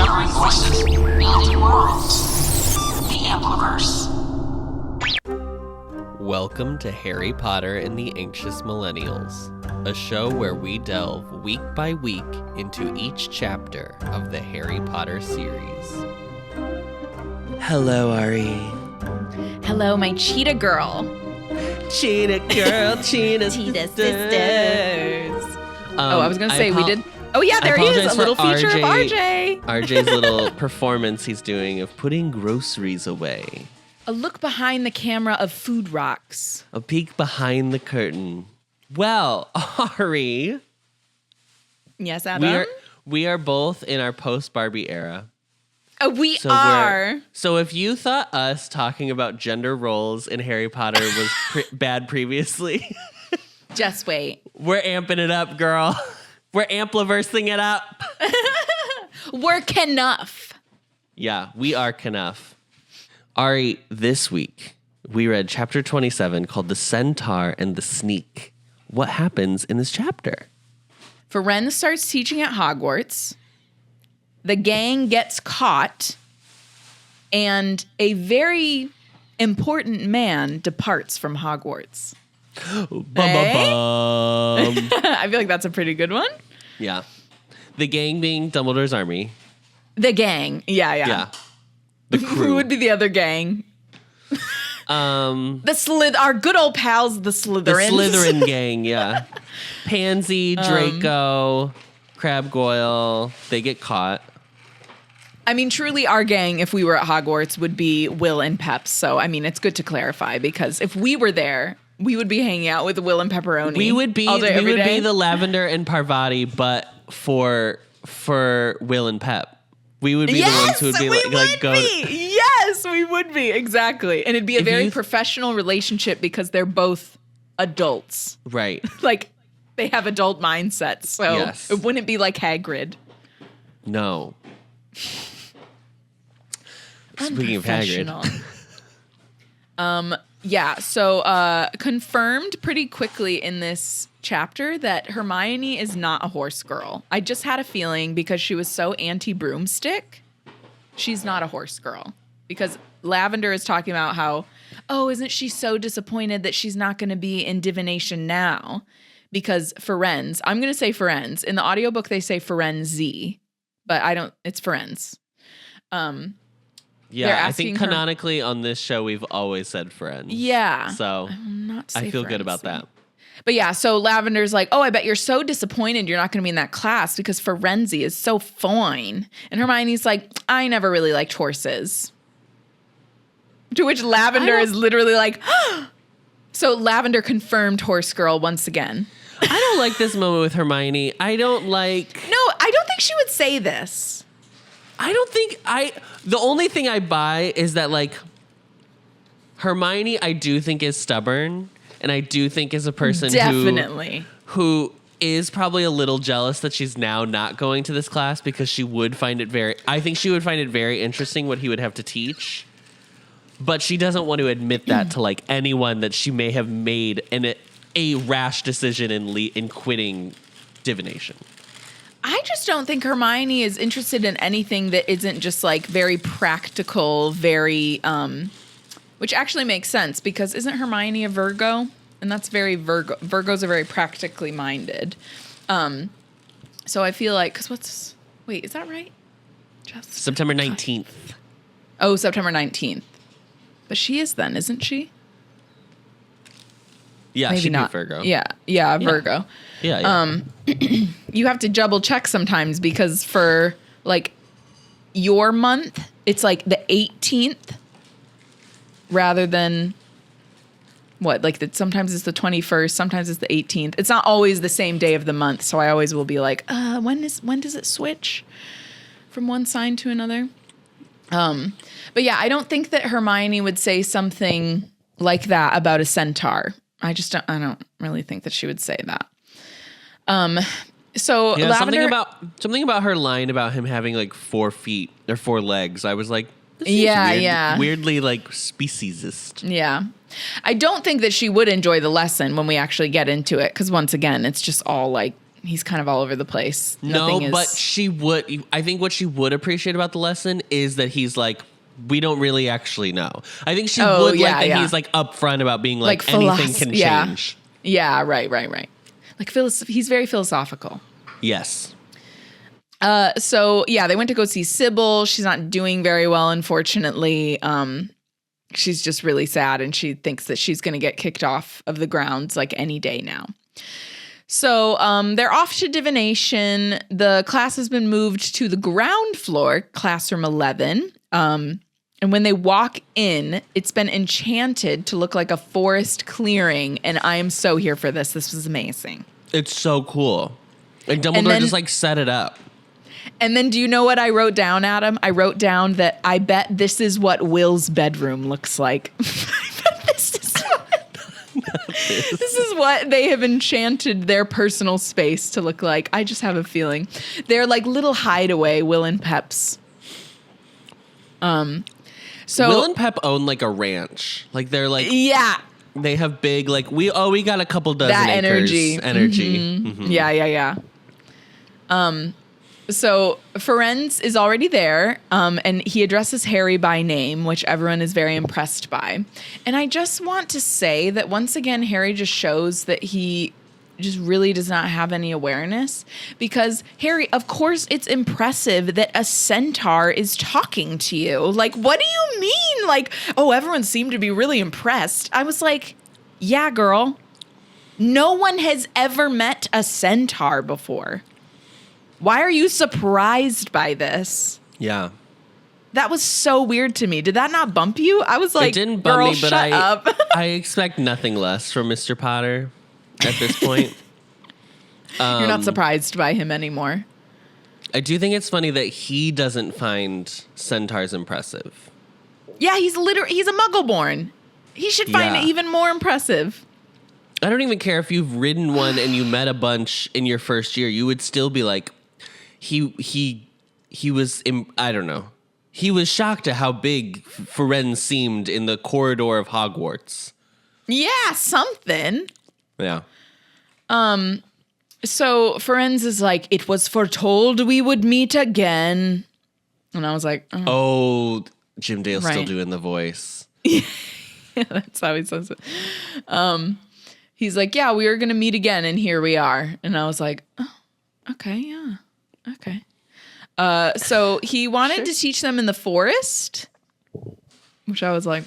Discovering voices, building worlds. The Ampliverse. Welcome to Harry Potter and the Anxious Millennials, a show where we delve week by week into each chapter of the Harry Potter series. Hello, Ari. Hello, my cheetah girl. Cheetah girl, cheetah sisters. I was going to say we did. Oh, yeah, there he is. A little feature of RJ. RJ's little performance he's doing of putting groceries away. A look behind the camera of food rocks. A peek behind the curtain. Well, Ari. Yes, Adam? We are both in our post-Barbie era. We are. So if you thought us talking about gender roles in Harry Potter was bad previously. Just wait. We're amping it up, girl. We're Ampliversing it up. We're Knuff. Yeah, we are Knuff. Ari, this week, we read chapter 27 called The Centaur and the Sneak. What happens in this chapter? Firenze starts teaching at Hogwarts. The gang gets caught. And a very important man departs from Hogwarts. Bum, bum, bum. I feel like that's a pretty good one. Yeah. The gang being Dumbledore's army. The gang. Yeah. The crew. Who would be the other gang? Our good old pals, the Slytherins. The Slytherin gang, yeah. Pansy, Draco, Crab Goyle, they get caught. I mean, truly our gang, if we were at Hogwarts, would be Will and Pep. So, I mean, it's good to clarify because if we were there, we would be hanging out with Will and Pepperoni. We would be the Lavender and Parvati, but for Will and Pep. We would be the ones who would be Yes, we would be. Exactly. And it'd be a very professional relationship because they're both adults. Right. Like, they have adult mindsets. So it wouldn't be like Hagrid. No. Speaking of Hagrid. So confirmed pretty quickly in this chapter that Hermione is not a horse girl. I just had a feeling because she was so anti-broomstick, she's not a horse girl. Because Lavender is talking about how, isn't she so disappointed that she's not going to be in divination now? Because Firenze, I'm going to say Firenze. In the audiobook, they say Firenze, but it's Firenze. Yeah, I think canonically on this show, we've always said Firenze. Yeah. So I feel good about that. But yeah, so Lavender's like, I bet you're so disappointed you're not going to be in that class because Firenze is so fine. And Hermione's like, I never really liked horses. To which Lavender is literally like, So Lavender confirmed horse girl once again. I don't like this moment with Hermione. No, I don't think she would say this. The only thing I buy is that, like, Hermione, I do think is stubborn, and I do think is a person who is probably a little jealous that she's now not going to this class because she would find it very interesting what he would have to teach, but she doesn't want to admit that to, like, anyone that she may have made a rash decision in quitting divination. I just don't think Hermione is interested in anything that isn't just like very practical, very, which actually makes sense because isn't Hermione a Virgo? And that's very Virgo. Virgos are very practically minded. So I feel like, is that right? September 19th. Oh, September 19th. But she is then, isn't she? Yeah, maybe she'd not. be Virgo. Yeah, Virgo. Yeah. You have to double check sometimes because for like your month, it's like the 18th rather than sometimes it's the 21st, sometimes it's the 18th. It's not always the same day of the month. So I always will be like, when does it switch from one sign to another? But yeah, I don't think that Hermione would say something like that about a centaur. I don't really think that she would say that. So yeah, Lavender, something about her line about him having like 4 feet or 4 legs. I was like, this is weirdly like speciesist. Yeah. I don't think that she would enjoy the lesson when we actually get into it. Cause once again, it's just all like He's kind of all over the place. But she would. I think what she would appreciate about the lesson is that he's like, we don't really actually know. I think she would like that he's like upfront about being like anything can change. Yeah, right. Like he's very philosophical. Yes. So yeah, they went to go see Sybil. She's not doing very well, unfortunately. She's just really sad, and she thinks that she's going to get kicked off of the grounds like any day now. So they're off to divination. The class has been moved to the ground floor, classroom 11. And when they walk in, it's been enchanted to look like a forest clearing. And I am so here for this. This was amazing. It's so cool. And Dumbledore just like set it up. And then do you know what I wrote down, Adam? I wrote down that I bet this is what Will's bedroom looks like. This is what they have enchanted their personal space to look like. I just have a feeling. They're like little hideaway Will and Pep's. So Will and Pep own like a ranch. Like they're like they have big like we got a couple dozen that acres. energy. Mm-hmm. Yeah. So Ferenz is already there, and he addresses Harry by name, which everyone is very impressed by. And I just want to say that once again, Harry just shows that he just really does not have any awareness. Because Harry, of course, it's impressive that a centaur is talking to you. Like, what do you mean? Like, oh, everyone seemed to be really impressed. I was like, yeah, girl. No one has ever met a centaur before. Why are you surprised by this? Yeah. That was so weird to me. Did that not bump you? I was like, it didn't bump me, but shut up. I expect nothing less from Mr. Potter at this point. You're not surprised by him anymore. I do think it's funny that he doesn't find centaurs impressive. Yeah, he's a muggle-born. He should find it even more impressive. I don't even care if you've ridden one and you met a bunch in your first year. You would still be like, he was, I don't know. He was shocked at how big Ferenz seemed in the corridor of Hogwarts. Yeah, something. Yeah. So Ferenz is like, it was foretold we would meet again. And I was like, oh Jim Dale's still doing the voice. Yeah, that's how he says it. He's like, yeah, we were going to meet again, and here we are. And I was like, oh, okay, yeah, okay. So he wanted to teach them in the forest, which I was like,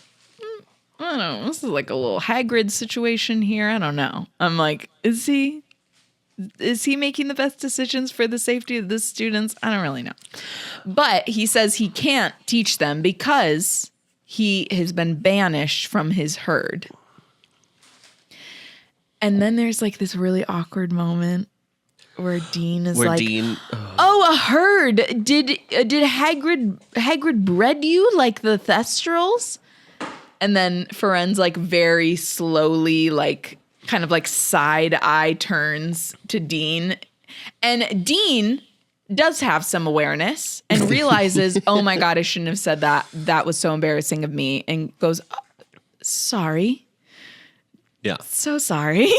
I don't know. This is like a little Hagrid situation here. I don't know. I'm like, is he making the best decisions for the safety of the students? I don't really know. But he says he can't teach them because he has been banished from his herd. And then there's like this really awkward moment where Dean is oh, a herd. Did Hagrid bred you like the Thestrals? And then Ferenz like very slowly like kind of like side eye turns to Dean. And Dean does have some awareness and realizes, oh my God, I shouldn't have said that. That was so embarrassing of me. And goes, oh, sorry. Yeah. So sorry.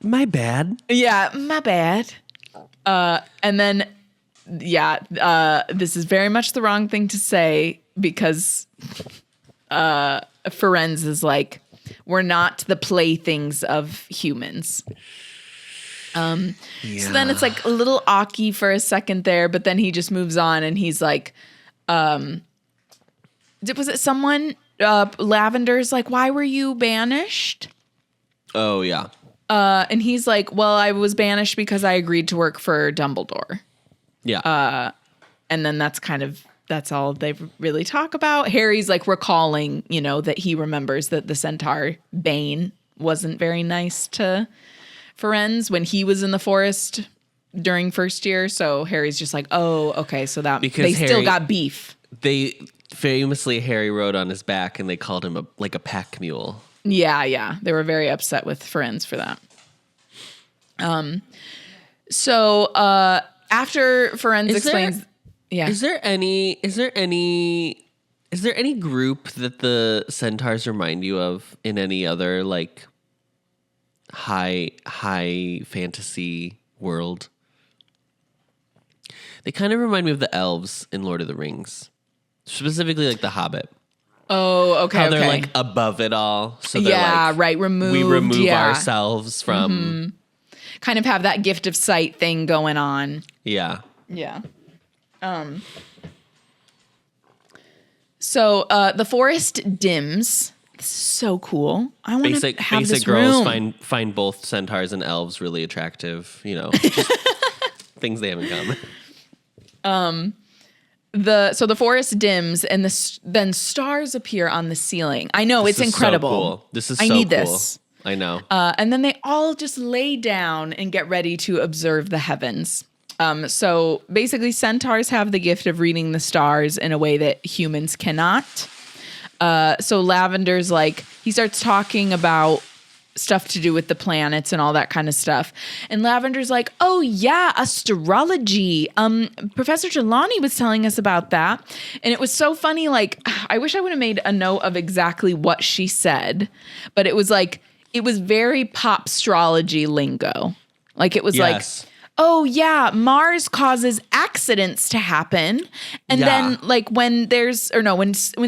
My bad. Yeah, my bad. And then, this is very much the wrong thing to say because Ferenz is like, we're not the playthings of humans. So then it's like a little awky for a second there, but then he just moves on and he's like, was it someone? Lavender's like, why were you banished? Oh, yeah. And he's like, well, I was banished because I agreed to work for Dumbledore. Yeah. And then that's all they really talk about. Harry's like recalling, that he remembers that the centaur Bane wasn't very nice to Ferenz when he was in the forest during first year. So Harry's just like, oh, okay. So that because still got beef. Famously, Harry rode on his back, and they called him a pack mule. Yeah. They were very upset with Ferenz for that. So after Ferenz explains, is there any group that the centaurs remind you of in any other like high fantasy world. They kind of remind me of the elves in Lord of the Rings, specifically like the Hobbit. Oh, okay. How they're like above it all. So they're like, right. Removed. We remove ourselves from. Kind of have that gift of sight thing going on. Yeah. Yeah. So the forest dims. This is so cool. I want to have basic this girls room. find both centaurs and elves really attractive. You know, just things they have in common. The forest dims and then stars appear on the ceiling. I know, it's incredible. So cool. This is I so need cool. this. I know. And then they all just lay down and get ready to observe the heavens. So basically, centaurs have the gift of reading the stars in a way that humans cannot. So Lavender's like, he starts talking about stuff to do with the planets and all that kind of stuff. And Lavender's like, oh yeah, astrology. Professor Trelawney was telling us about that. And it was so funny. Like, I wish I would have made a note of exactly what she said, but it was like, it was very pop astrology lingo. Like it was like, oh yeah, Mars causes accidents to happen. And then like when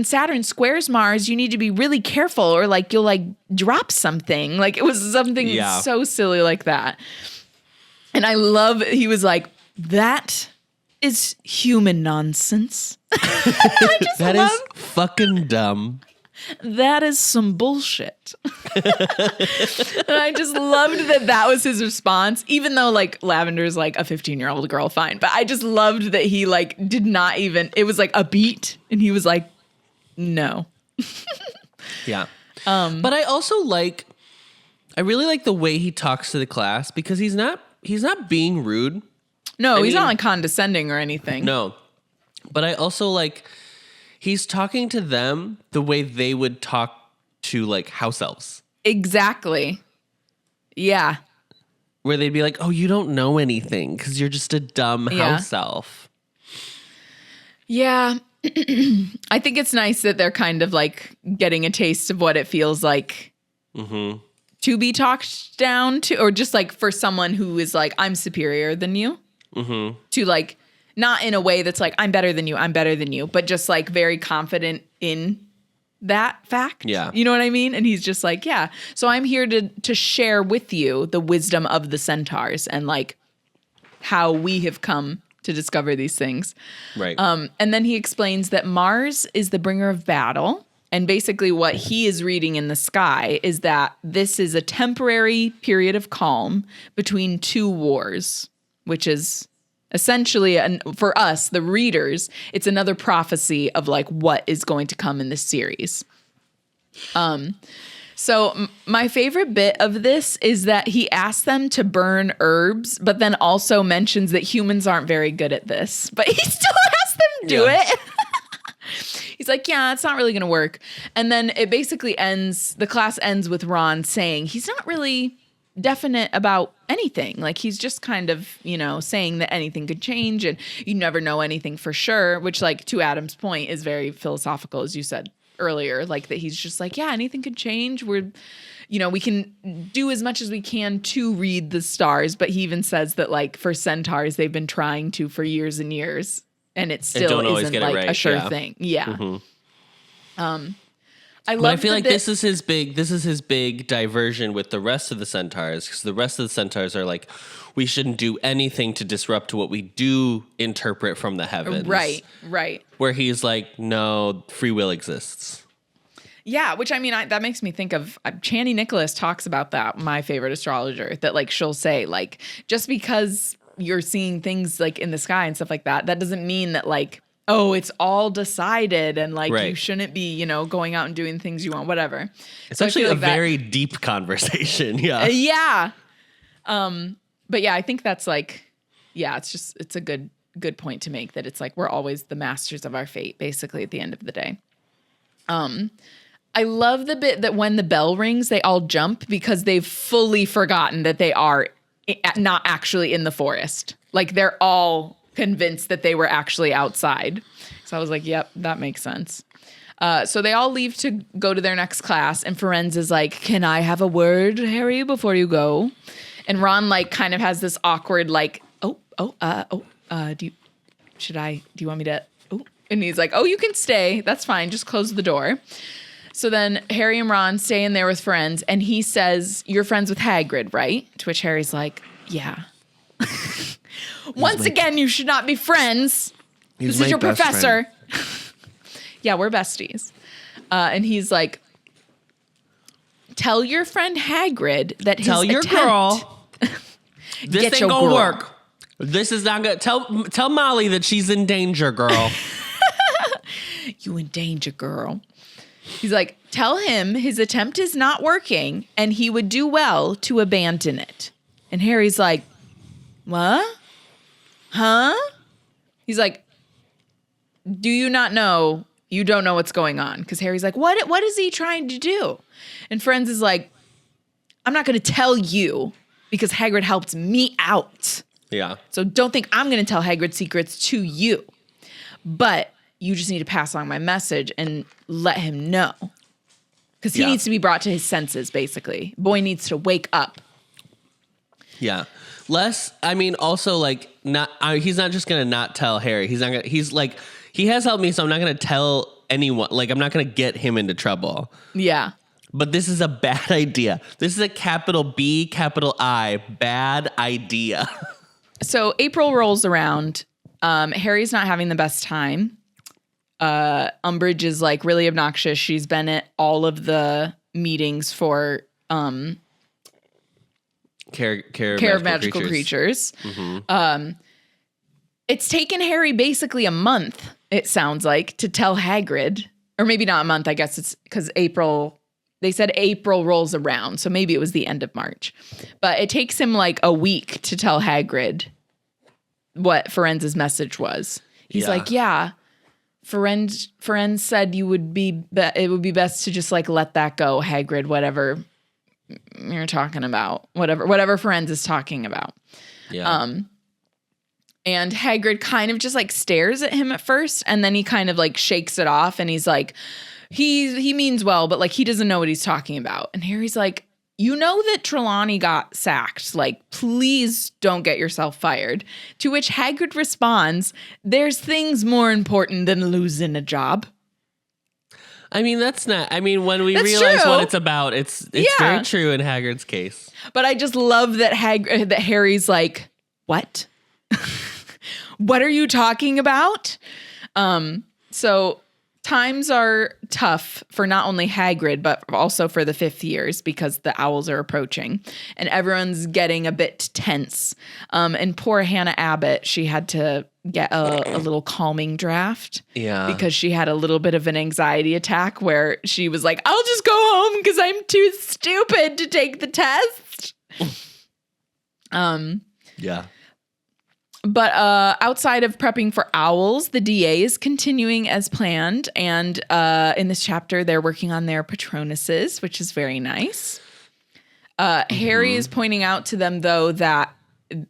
Saturn squares Mars, you need to be really careful or like you'll like drop something. Like it was something so silly like that. And I love, he was like, that is human nonsense. That is fucking dumb. That is some bullshit. And I just loved that was his response, even though like Lavender's like a 15-year-old girl, fine. But I just loved that he like did not even, it was like a beat and he was like, no. Yeah. But I also I really like the way he talks to the class because he's not being rude. No, he's not like condescending or anything. No. But I also like, he's talking to them the way they would talk to like house elves. Exactly. Yeah. Where they'd be like, oh, you don't know anything because you're just a dumb house elf. Yeah. I think it's nice that they're kind of like getting a taste of what it feels like to be talked down to, or just like for someone who is like, I'm superior than you, to like, not in a way that's like, I'm better than you, but just like very confident in that fact. Yeah. You know what I mean? And he's just like, yeah. So I'm here to share with you the wisdom of the centaurs and like how we have come to discover these things. Right. And then he explains that Mars is the bringer of battle. And basically what he is reading in the sky is that this is a temporary period of calm between two wars, which is essentially, for us, the readers, it's another prophecy of like what is going to come in this series. So my favorite bit of this is that he asks them to burn herbs, but then also mentions that humans aren't very good at this. But he still has them do it. He's like, yeah, it's not really going to work. And then it basically the class ends with Ron saying he's not really definite about anything. Like he's just kind of, saying that anything could change and you never know anything for sure, which like to Adam's point is very philosophical, as you said earlier, like that he's just like, yeah, anything could change. We can do as much as we can to read the stars. But he even says that like for centaurs, they've been trying to for years and years and it still isn't like a sure thing. Yeah. I feel like this is his big diversion with the rest of the centaurs, because the rest of the centaurs are like, we shouldn't do anything to disrupt what we do interpret from the heavens. Right. Where he's like, no, free will exists. Yeah, which I mean, that makes me think of Chani Nicholas talks about that, my favorite astrologer, that like she'll say like, just because you're seeing things like in the sky and stuff like that, that doesn't mean that like, oh, it's all decided and like you shouldn't be, going out and doing things you want, whatever. It's actually a very deep conversation. Yeah. Yeah. But yeah, I think that's like, yeah, it's a good point to make that it's like, we're always the masters of our fate, basically at the end of the day. I love the bit that when the bell rings, they all jump because they've fully forgotten that they are not actually in the forest. Like they're all convinced that they were actually outside. So I was like, yep, that makes sense. So they all leave to go to their next class, and Firenze is like, "Can I have a word, Harry, before you go?" And Ron like kind of has this awkward like, do you want me to? Oh, and he's like, "Oh, you can stay. That's fine. Just close the door." So then Harry and Ron stay in there with Firenze, and he says, "You're friends with Hagrid, right?" To which Harry's like, "Yeah." Once again, you should not be friends. This is your professor. Yeah, we're besties. And he's like, "Tell your friend Hagrid that his girl this ain't gonna work. This is not gonna tell Molly that she's in danger, girl." You in danger, girl. He's like, "Tell him his attempt is not working and he would do well to abandon it." And Harry's like, "What? Huh?" He's like, "Do you not know? You don't know what's going on." Because Harry's like, what is he trying to do? And Firenze is like, "I'm not going to tell you because Hagrid helped me out. Yeah. So don't think I'm going to tell Hagrid secrets to you. But you just need to pass along my message and let him know. Because he needs to be brought to his senses, basically. Boy needs to wake up." Yeah. Also like he's not just going to not tell Harry. He's like, he has helped me, so I'm not going to tell anyone. Like, I'm not going to get him into trouble. Yeah. But this is a bad idea. This is a capital B, capital I, bad idea. So April rolls around. Harry's not having the best time. Umbridge is like really obnoxious. She's been at all of the meetings for care of magical creatures. Mm-hmm. It's taken Harry basically a month, it sounds like, to tell Hagrid. Or maybe not a month, I guess it's because they said April rolls around, so maybe it was the end of March. But it takes him like a week to tell Hagrid what Firenze's message was. He's like, "Yeah, Firenze said it would be best to just like let that go, Hagrid, whatever you're talking about, whatever Firenze is talking about." Yeah. And Hagrid kind of just like stares at him at first, and then he kind of like shakes it off, and he's like, he means well, but like he doesn't know what he's talking about. And Harry's like, "You know that Trelawney got sacked. Like, please don't get yourself fired." To which Hagrid responds, "There's things more important than losing a job." I mean, when we realize true. what it's about, it's very true in Hagrid's case. But I just love that that Harry's like, "What? What are you talking about?" So times are tough for not only Hagrid, but also for the fifth years because the owls are approaching and everyone's getting a bit tense. And poor Hannah Abbott, she had to get a little calming draft. Yeah. Because she had a little bit of an anxiety attack where she was like, "I'll just go home because I'm too stupid to take the test." Yeah. But outside of prepping for owls, the DA is continuing as planned. And in this chapter, they're working on their Patronuses, which is very nice. Harry is pointing out to them, though, that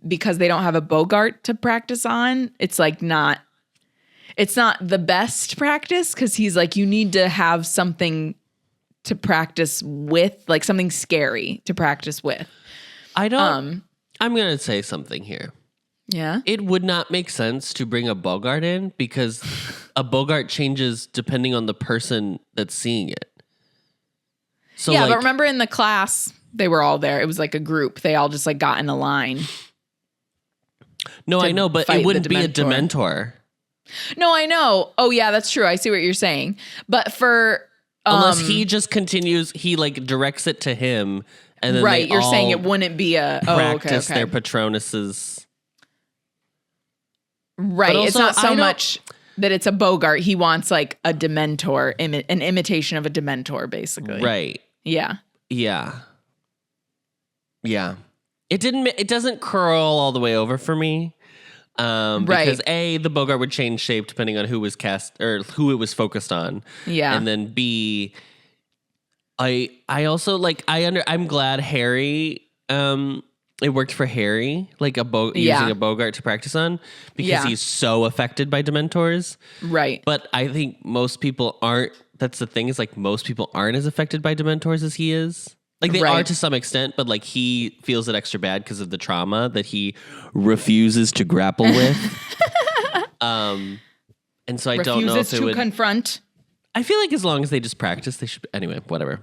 because they don't have a Bogart to practice on, it's not the best practice because he's like, you need to have something to practice with, like something scary to practice with. I'm going to say something here. Yeah. It would not make sense to bring a Bogart in because a Bogart changes depending on the person that's seeing it. So yeah, but remember in the class, they were all there. It was like a group. They all just like got in a line. No, I know, but it wouldn't be a Dementor. No, I know. Oh, yeah, that's true. I see what you're saying. But for... unless he just continues, he like directs it to him and then right, you're saying it wouldn't be a... practice their Patronuses. Right. Also, it's not so much that it's a Bogart. He wants like a Dementor, an imitation of a Dementor, basically. Right. Yeah. Yeah. Yeah. It doesn't curl all the way over for me. Because A, the Bogart would change shape depending on who was cast or who it was focused on. Yeah. And then B, I also like, I'm glad Harry, it worked for Harry, like using a Bogart to practice on because he's so affected by Dementors. Right. But I think most people aren't that's the thing is like most people aren't as affected by Dementors as he is. Like they are to some extent, but like he feels it extra bad because of the trauma that he refuses to grapple with. And so I don't know if it would confront. I feel like as long as they just practice, they should. Anyway, whatever.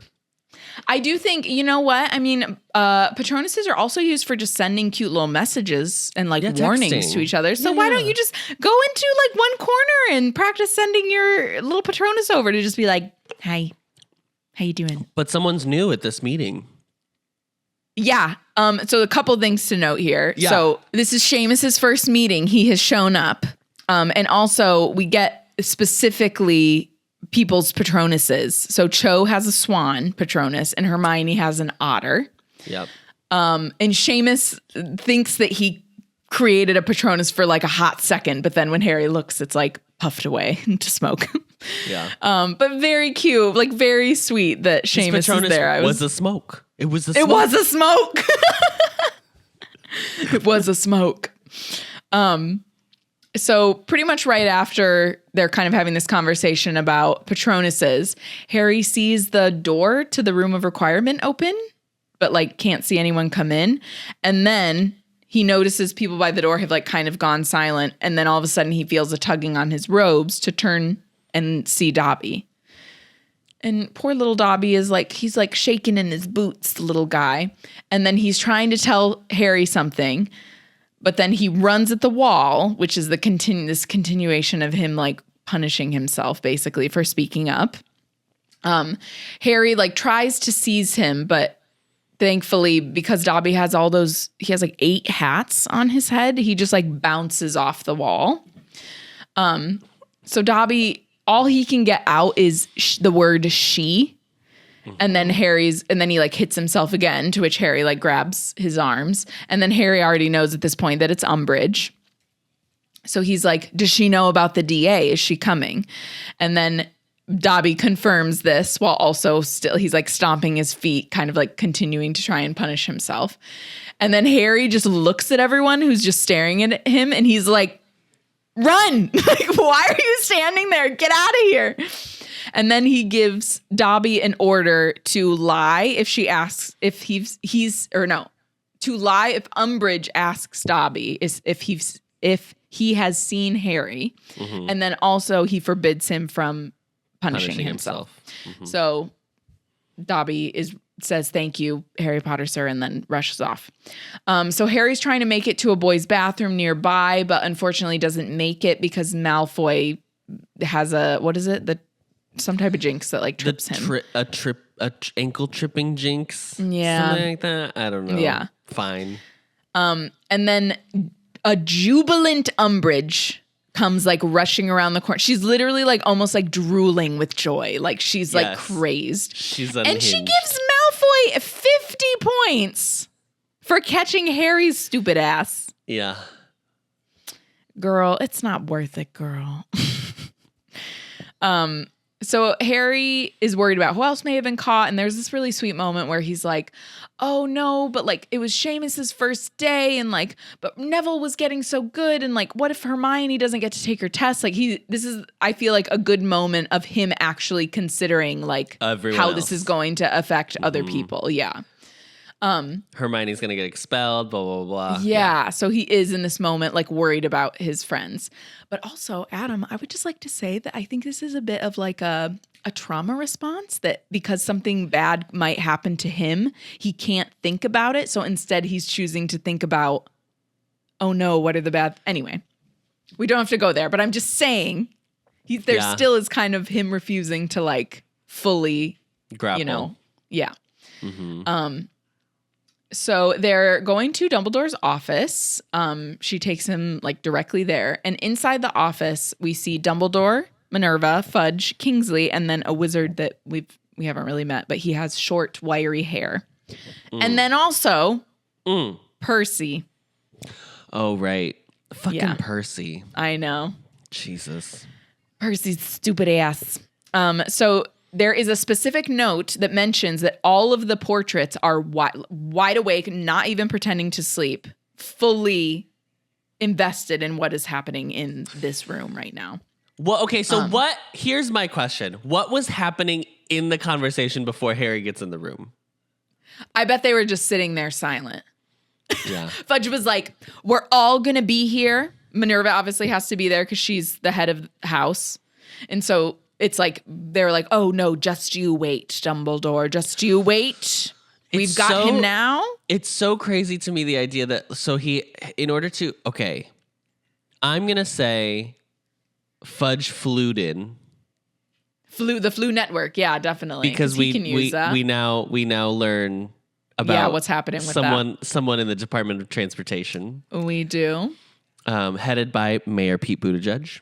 I do think, you know what? I mean, Patronuses are also used for just sending cute little messages and like warnings to each other. So why don't you just go into like one corner and practice sending your little Patronus over to just be like, hi, how you doing? But someone's new at this meeting. Yeah. So a couple things to note here. Yeah. So this is Seamus's first meeting. He has shown up. And also we get specifically people's Patronuses. So Cho has a swan Patronus and Hermione has an otter. Yep. And Seamus thinks that he created a Patronus for like a hot second, but then when Harry looks, it's like puffed away into smoke. Yeah. But very cute, like very sweet that Seamus is there. Was a smoke. It was a smoke. It was a smoke. It was a smoke. So pretty much right after they're kind of having this conversation about Patronuses, Harry sees the door to the room of requirement open, but like can't see anyone come in. And then he notices people by the door have like kind of gone silent. And then all of a sudden he feels a tugging on his robes to turn and see Dobby. And poor little Dobby is like, he's like shaking in his boots, the little guy. And then he's trying to tell Harry something. But then he runs at the wall, which is this continuation of him like punishing himself basically for speaking up. Harry like tries to seize him, but thankfully because Dobby has he has like 8 hats on his head, he just like bounces off the wall. So Dobby, all he can get out is the word she. And then he like hits himself again, to which Harry like grabs his arms. And then Harry already knows at this point that it's Umbridge. So he's like, does she know about the DA? Is she coming? And then Dobby confirms this while also still, he's like stomping his feet, kind of like continuing to try and punish himself. And then Harry just looks at everyone who's just staring at him and he's like, run! Like, why are you standing there? Get out of here. And then he gives Dobby an order to lie if she asks if to lie if Umbridge asks Dobby if he has seen Harry. Mm-hmm. And then also he forbids him from punishing himself. Mm-hmm. So Dobby says, thank you, Harry Potter, sir, and then rushes off. So Harry's trying to make it to a boys' bathroom nearby, but unfortunately doesn't make it because Malfoy has some type of jinx that like trips him. Ankle tripping jinx. Yeah. Something like that. I don't know. Yeah. Fine. And then a jubilant Umbridge comes like rushing around the corner. She's literally like almost like drooling with joy. Like she's like crazed. She's unhinged. And she gives Malfoy 50 points for catching Harry's stupid ass. Yeah. Girl, it's not worth it, girl. So Harry is worried about who else may have been caught. And there's this really sweet moment where he's like, oh no, but like it was Seamus's first day and like, but Neville was getting so good. And like, what if Hermione doesn't get to take her test? Like this is, I feel like a good moment of him actually considering like how this is going to affect other people. Yeah. Hermione's going to get expelled, blah, blah, blah. Yeah. So he is in this moment, like worried about his friends. But also, Adam, I would just like to say that I think this is a bit of like a trauma response, that because something bad might happen to him, he can't think about it. So instead he's choosing to think about, oh no, what are the bad? Anyway, we don't have to go there, but I'm just saying there still is kind of him refusing to like fully grapple. Yeah. Mm-hmm. So they're going to Dumbledore's office. She takes him like directly there. And inside the office, we see Dumbledore, Minerva, Fudge, Kingsley, and then a wizard that we haven't really met, but he has short, wiry hair. And then also Percy. Oh, right. Fucking Percy. I know. Jesus. Percy's stupid ass. So there is a specific note that mentions that all of the portraits are wide awake, not even pretending to sleep, fully invested in what is happening in this room right now. Well, okay, so here's my question. What was happening in the conversation before Harry gets in the room? I bet they were just sitting there silent. Yeah. Fudge was like, we're all going to be here. Minerva obviously has to be there because she's the head of the house. And so it's like, they're like, oh no, just you wait, Dumbledore. Just you wait. We've got him now. It's so crazy to me, the idea that, I'm going to say Fudge flew in. The Flu Network, yeah, definitely. Because we now learn about what's happening with someone in the Department of Transportation. We do. Headed by Mayor Pete Buttigieg.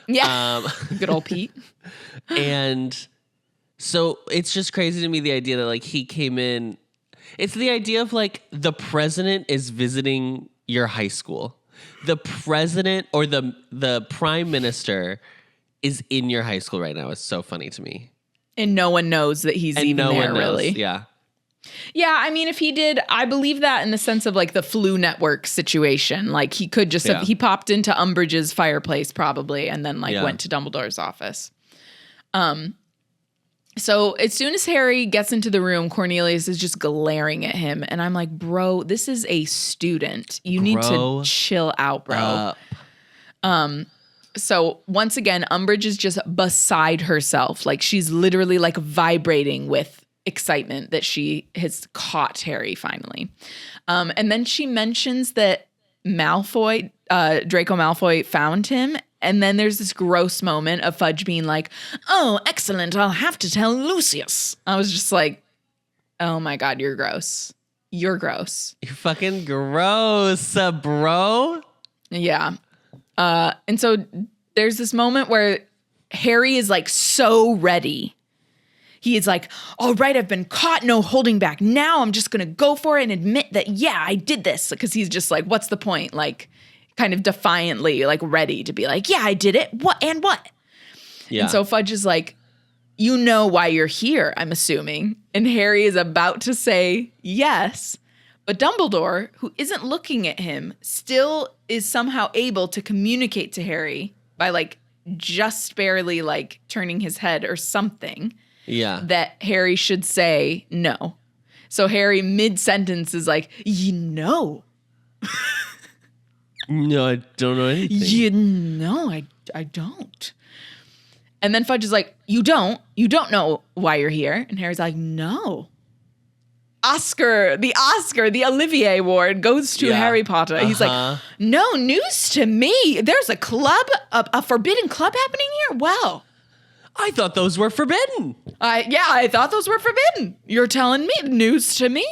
Yeah. Good old Pete. And so it's just crazy to me, the idea that like he came in. It's the idea of like the president is visiting your high school. The president or the prime minister is in your high school right now. It's so funny to me. And no one knows that he's even there, really. Yeah. Yeah, I mean, if he did, I believe that in the sense of like the Flu Network situation. Like he could just have, he popped into Umbridge's fireplace probably and then went to Dumbledore's office. So as soon as Harry gets into the room, Cornelius is just glaring at him. And I'm like, bro, this is a student. You need to chill out, bro. So once again, Umbridge is just beside herself. Like she's literally like vibrating with excitement that she has caught Harry finally. And then she mentions that Draco Malfoy found him. And then there's this gross moment of Fudge being like, oh, excellent. I'll have to tell Lucius. I was just like, oh my God, you're gross. You're gross. You're fucking gross, bro. Yeah. And so there's this moment where Harry is like so ready. He is like, all right, I've been caught, no holding back. Now I'm just going to go for it and admit that, yeah, I did this. Because he's just like, what's the point? Like kind of defiantly, like ready to be like, yeah, I did it. What and what? Yeah. And so Fudge is like, you know why you're here, I'm assuming. And Harry is about to say yes. But Dumbledore, who isn't looking at him, still is somehow able to communicate to Harry by like just barely like turning his head or something. Yeah. That Harry should say no. So Harry mid-sentence is like, you know. No, I don't know anything. You know, I don't. And then Fudge is like, you don't know why you're here. And Harry's like, no. The Olivier Award goes to Harry Potter. He's like, no news to me. There's a club, a forbidden club happening here? Wow. I thought those were forbidden. I thought those were forbidden. You're telling me news to me?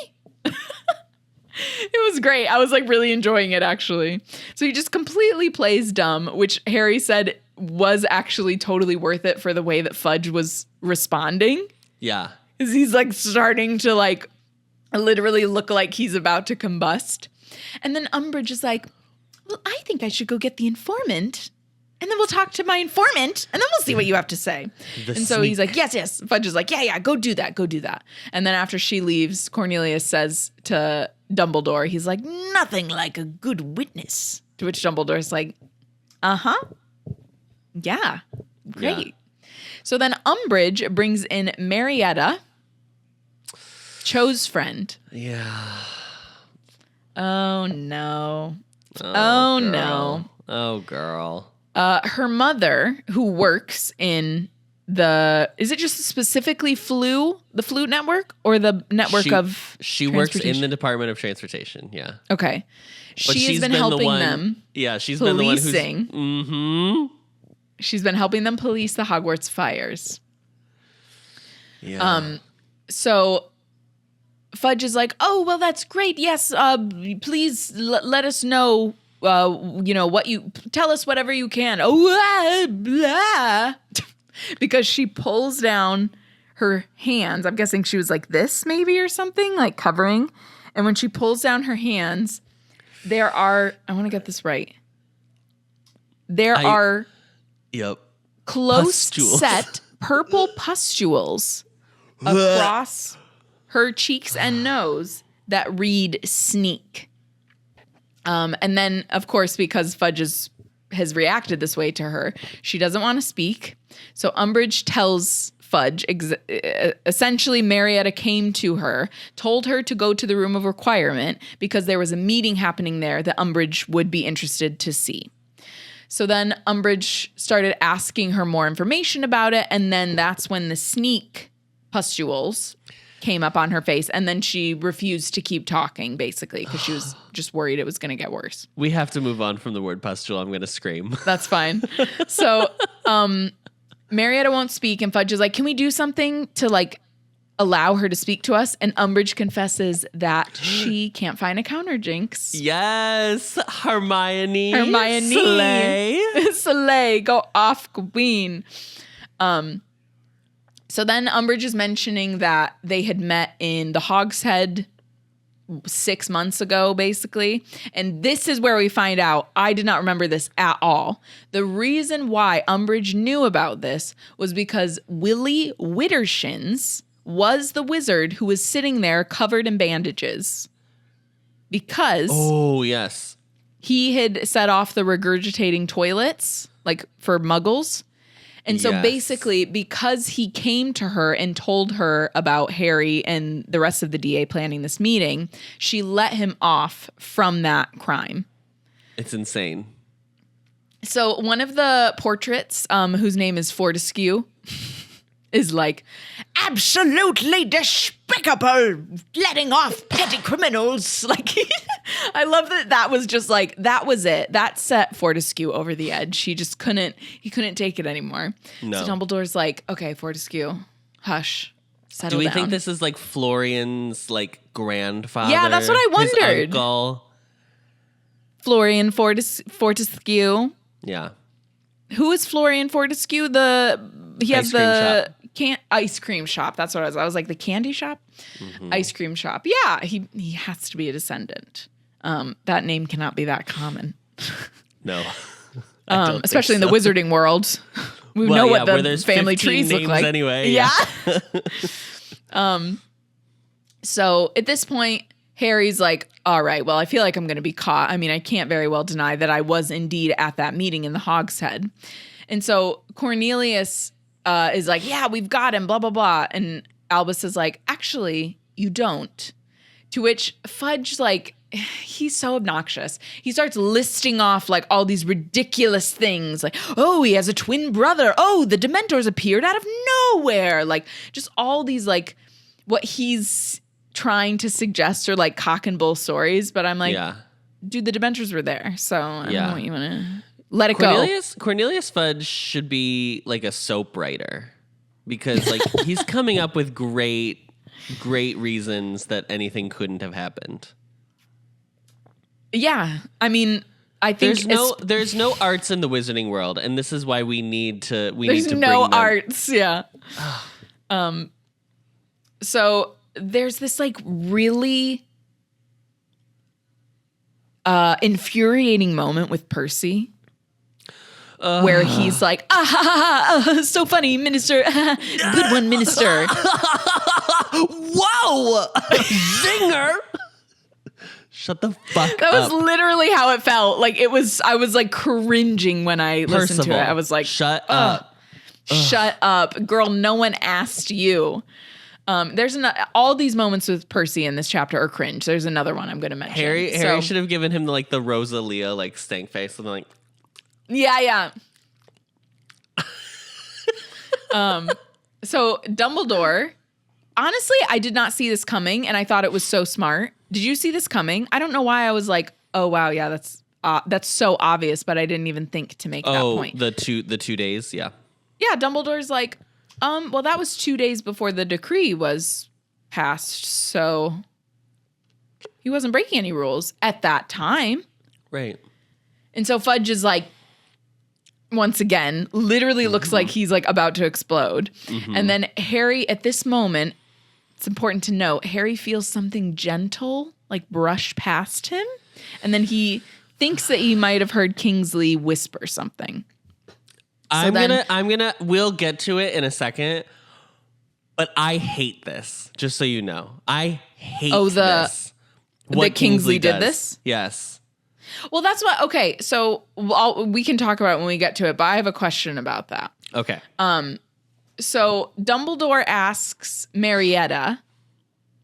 It was great. I was like really enjoying it actually. So he just completely plays dumb, which Harry said was actually totally worth it for the way that Fudge was responding. Yeah. Because he's like starting to like literally look like he's about to combust. And then Umbridge is like, well, I think I should go get the informant. And then we'll talk to my informant, and then we'll see what you have to say. And so he's like, yes. Fudge is like, yeah, go do that. And then after she leaves, Cornelius says to Dumbledore, he's like, nothing like a good witness. To which Dumbledore is like, yeah, great. Yeah. So then Umbridge brings in Marietta, Cho's friend. Yeah. Oh, no. Oh no. Oh, girl. Her mother, who works in is it just specifically the Flu Network or the network of She works in the Department of Transportation, yeah. Okay. She's been helping them. Yeah, she's policing. Been the one who's... She's been helping them police the Hogwarts fires. Yeah. So Fudge is like, oh, well, that's great. Yes, please let us know. What you tell us, whatever you can. Oh, blah. Because she pulls down her hands. I'm guessing she was like this maybe or something, like covering. And when she pulls down her hands, there are, I want to get this right. There are close set purple pustules across her cheeks and nose that read sneak. And then, of course, because Fudge is has reacted this way to her. She doesn't want to speak. So Umbridge tells Fudge, essentially Marietta came to her, told her to go to the room of requirement because there was a meeting happening there that Umbridge would be interested to see. So then Umbridge started asking her more information about it, and then that's when the sneak pustules came up on her face, and then she refused to keep talking, basically, because she was just worried it was going to get worse. We have to move on from the word pustule. I'm going to scream. That's fine. So Marietta won't speak, and Fudge is like, can we do something to, like, allow her to speak to us? And Umbridge confesses that she can't find a counter jinx. Yes, Hermione. Slay. Slay. Go off, queen. So then Umbridge is mentioning that they had met in the Hogshead 6 months ago, basically. And this is where we find out, I did not remember this at all. The reason why Umbridge knew about this was because Willie Wittershins was the wizard who was sitting there covered in bandages. Because he had set off the regurgitating toilets, like for muggles. And so basically, because he came to her and told her about Harry and the rest of the DA planning this meeting, she let him off from that crime. It's insane. So one of the portraits, whose name is Fortescue, is like, absolutely despicable, letting off petty criminals. Like, I love that was just like, that was it. That set Fortescue over the edge. He couldn't take it anymore. No. So Dumbledore's like, okay, Fortescue, hush, settle down. Do we think this is like Florian's like grandfather? Yeah, that's what I wondered. His uncle? Florian Fortescue. Yeah. Who is Florian Fortescue? He has the ice cream shop. That's what I was like, the candy shop? Mm-hmm. Ice cream shop. Yeah, he has to be a descendant. That name cannot be that common. No. Especially in the wizarding world. We know what the family trees look like. Anyway. Yeah. So at this point, Harry's like, all right, well, I feel like I'm going to be caught. I mean, I can't very well deny that I was indeed at that meeting in the Hogshead. And so Cornelius is like, yeah, we've got him, blah, blah, blah. And Albus is like, actually, you don't. To which Fudge, like, he's so obnoxious. He starts listing off, like, all these ridiculous things. Like, oh, he has a twin brother. Oh, the Dementors appeared out of nowhere. Like, just all these, like, what he's trying to suggest are, like, cock and bull stories. But I'm like, dude, the Dementors were there. So I don't know what you want to... Let it go. Cornelius Fudge should be like a soap writer because like he's coming up with great reasons that anything couldn't have happened. Yeah. I mean, I think there's no arts in the wizarding world, and this is why we need to there's no arts, yeah. So there's this like really infuriating moment with Percy. Where he's like, so funny, minister. Good one, minister. Whoa! Zinger! Shut the fuck up. That was literally how it felt. Like I was like cringing when I listened to it. I was like, shut up. Shut up. Girl, no one asked you. There's all these moments with Percy in this chapter are cringe. There's another one I'm going to mention. Harry should have given him the Rosalia like stank face, something like. Yeah. So Dumbledore, honestly, I did not see this coming, and I thought it was so smart. Did you see this coming? I don't know why I was like, oh wow, yeah, that's so obvious, but I didn't even think to make that point. The 2 days, yeah. Yeah, Dumbledore's like, well, that was 2 days before the decree was passed, so he wasn't breaking any rules at that time. Right. And so Fudge is like, once again, literally looks like he's like about to explode. Mm-hmm. And then Harry, at this moment, it's important to note, Harry feels something gentle like brush past him. And then he thinks that he might have heard Kingsley whisper something. We'll get to it in a second. But I hate this, just so you know. I hate this. That Kingsley did this? Yes. Well, that's what. Okay, so we can talk about it when we get to it, but I have a question about that. Okay. So Dumbledore asks Marietta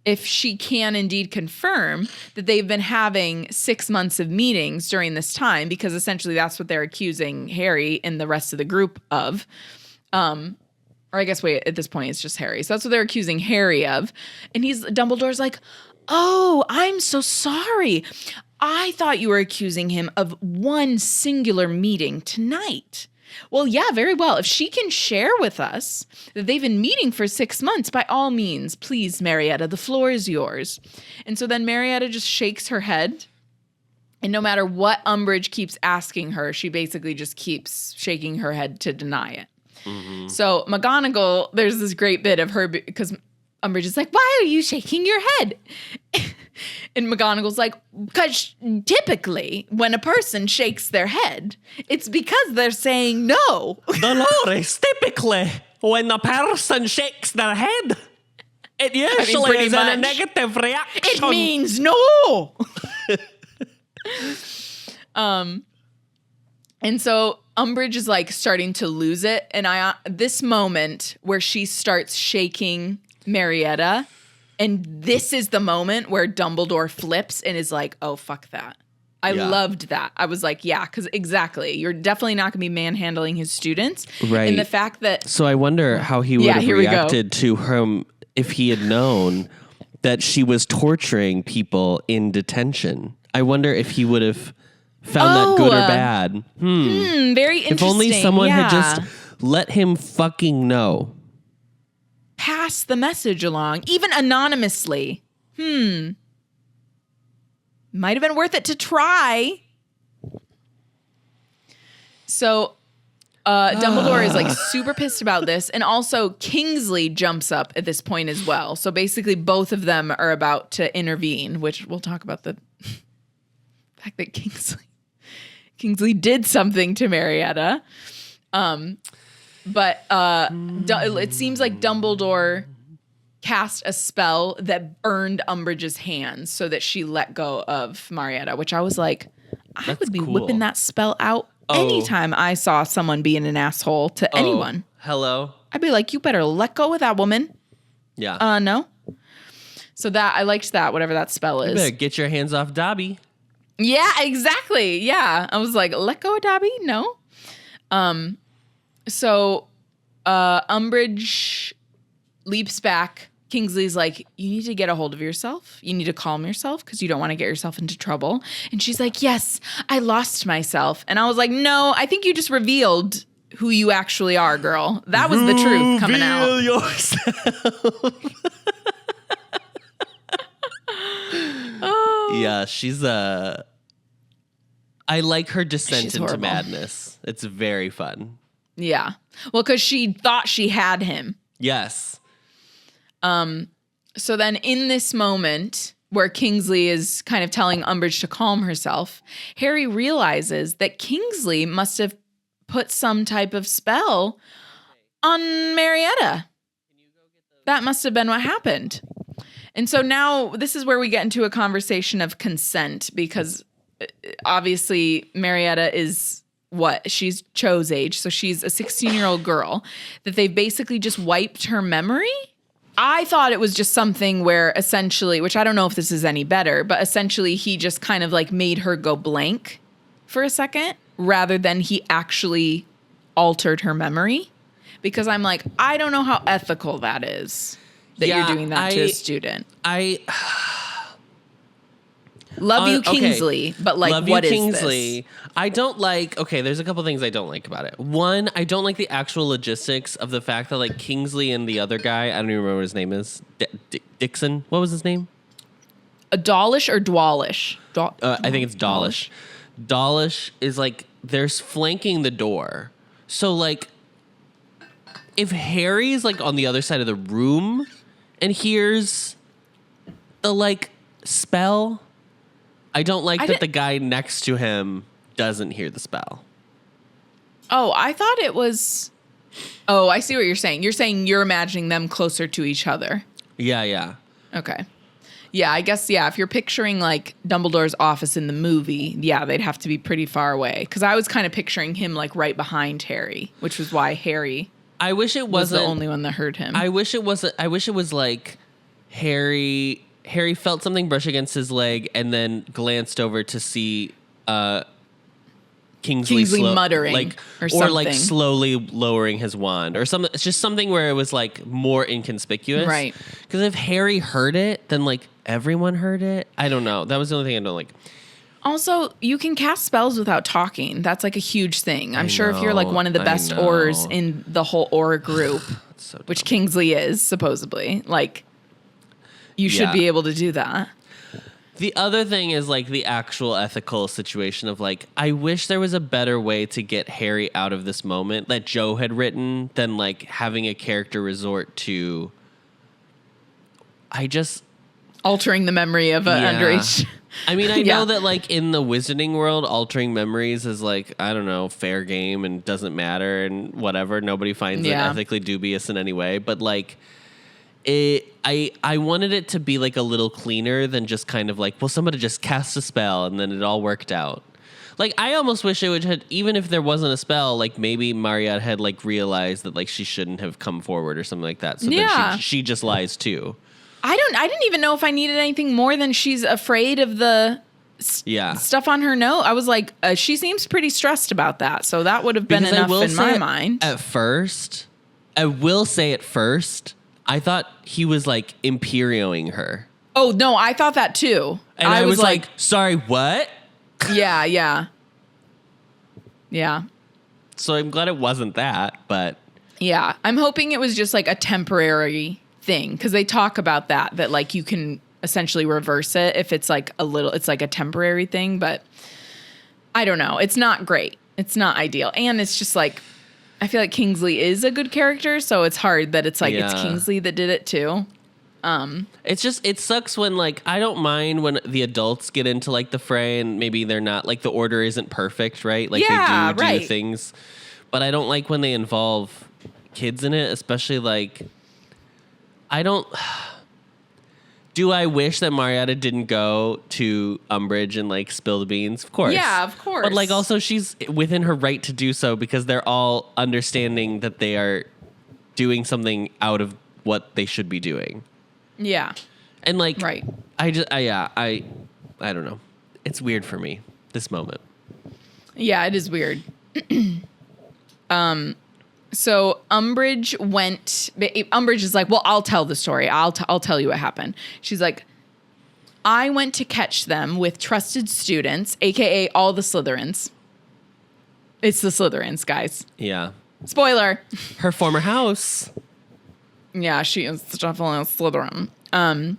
if she can indeed confirm that they've been having 6 months of meetings during this time, because essentially that's what they're accusing Harry and the rest of the group of. Or I guess, at this point, it's just Harry. So that's what they're accusing Harry of. And Dumbledore's like, oh, I'm so sorry. I thought you were accusing him of one singular meeting tonight. Well, yeah, very well. If she can share with us that they've been meeting for 6 months, by all means, please, Marietta, the floor is yours. And so then Marietta just shakes her head. And no matter what Umbridge keeps asking her, she basically just keeps shaking her head to deny it. Mm-hmm. So McGonagall, there's this great bit of her, because Umbridge is like, why are you shaking your head? And McGonagall's like, because typically when a person shakes their head, it's because they're saying no. Dolores, typically when a person shakes their head, it usually is a negative reaction. It means no. And so Umbridge is like starting to lose it. And this moment where she starts shaking Marietta, and this is the moment where Dumbledore flips and is like, oh, fuck that. I loved that. I was like, yeah, because exactly. You're definitely not going to be manhandling his students. Right. And the fact that... So I wonder how he would have reacted to her if he had known that she was torturing people in detention. I wonder if he would have found that good or bad. Very interesting. If only someone had just let him fucking know. Pass the message along, even anonymously. Might have been worth it to try. So Dumbledore is like super pissed about this. And also Kingsley jumps up at this point as well. So basically both of them are about to intervene, which we'll talk about the fact that Kingsley did something to Marietta. But it seems like Dumbledore cast a spell that burned Umbridge's hands so that she let go of Marietta, which I was like, I would be whipping that spell out anytime I saw someone being an asshole to anyone. Hello? I'd be like, you better let go of that woman. Yeah. No. So I liked that, whatever that spell is. You better get your hands off Dobby. Yeah, exactly. Yeah. I was like, let go of Dobby? No. So Umbridge leaps back. Kingsley's like, you need to get a hold of yourself. You need to calm yourself because you don't want to get yourself into trouble. And she's like, yes, I lost myself. And I was like, no, I think you just revealed who you actually are, girl. That was the truth coming out. Reveal yourself. Yeah, she's I like her descent into madness. It's very fun. Yeah. Well, because she thought she had him. Yes. So then in this moment where Kingsley is kind of telling Umbridge to calm herself, Harry realizes that Kingsley must have put some type of spell on Marietta. That must have been what happened. And so now this is where we get into a conversation of consent, because obviously Marietta is she's Cho's age. So she's a 16-year-old girl that they've basically just wiped her memory. I thought it was just something where essentially, which I don't know if this is any better, but essentially he just kind of like made her go blank for a second rather than he actually altered her memory. Because I'm like, I don't know how ethical that is. That you're doing that to a student. Love you, Kingsley, but like, love what you, is Kingsley. this? I don't like. Okay, there's a couple things I don't like about it. One, I don't like the actual logistics of the fact that like Kingsley and the other guy, I don't even remember what his name is. Dixon. What was his name? Dawlish or Dwallish? I think it's Dawlish. Dawlish is like they're flanking the door. So like, if Harry's like on the other side of the room and hears the like spell, I don't like that the guy next to him doesn't hear the spell. Oh, I thought it was... Oh, I see what you're saying. You're saying you're imagining them closer to each other. Yeah. Okay. Yeah, I guess, if you're picturing like Dumbledore's office in the movie, they'd have to be pretty far away. Because I was kind of picturing him like right behind Harry, which was why Harry was the only one that heard him. I wish it was like Harry felt something brush against his leg and then glanced over to see Kingsley muttering or something. or like slowly lowering his wand or something. It's just something where it was like more inconspicuous. Right. Because if Harry heard it, then like everyone heard it. I don't know. That was the only thing I don't like. Also, you can cast spells without talking. That's like a huge thing. I'm sure if you're like one of the best Aurors in the whole Aura group, which Kingsley is supposedly, like you should be able to do that. The other thing is like the actual ethical situation of like, I wish there was a better way to get Harry out of this moment that Joe had written than like having a character resort to. Altering the memory of an underage. I mean, I know that like in the wizarding world, altering memories is like, I don't know, fair game and doesn't matter and whatever. Nobody finds it ethically dubious in any way. But like, I wanted it to be like a little cleaner than just kind of like, well, somebody just cast a spell and then it all worked out. Like, I almost wish it would have, even if there wasn't a spell, like maybe Mariette had like realized that like she shouldn't have come forward or something like that. So then she just lies too. I didn't even know if I needed anything more than she's afraid of the stuff on her note. I was like, she seems pretty stressed about that. So that would have been enough in my mind. At first, I thought he was like Imperioing her. Oh, no, I thought that too. And I was like, sorry, what? Yeah. So I'm glad it wasn't that, but. Yeah, I'm hoping it was just like a temporary thing because they talk about that like you can essentially reverse it if it's like it's like a temporary thing, but I don't know. It's not great. It's not ideal. And it's just like, I feel like Kingsley is a good character, so it's hard that it's like it's Kingsley that did it too. It's just, it sucks when like, I don't mind when the adults get into like the fray and maybe they're not like the order isn't perfect, right? Like they do things, but I don't like when they involve kids in it, especially like, do I wish that Marietta didn't go to Umbridge and like spill the beans? Of course. Yeah, of course. But like also she's within her right to do so because they're all understanding that they are doing something out of what they should be doing. Yeah. And like, I don't know. It's weird for me, this moment. Yeah, it is weird. So Umbridge is like, well, I'll tell the story. I'll tell you what happened. She's like, I went to catch them with trusted students, AKA all the Slytherins. It's the Slytherins, guys. Yeah. Spoiler. Her former house. Yeah, she is definitely a Slytherin.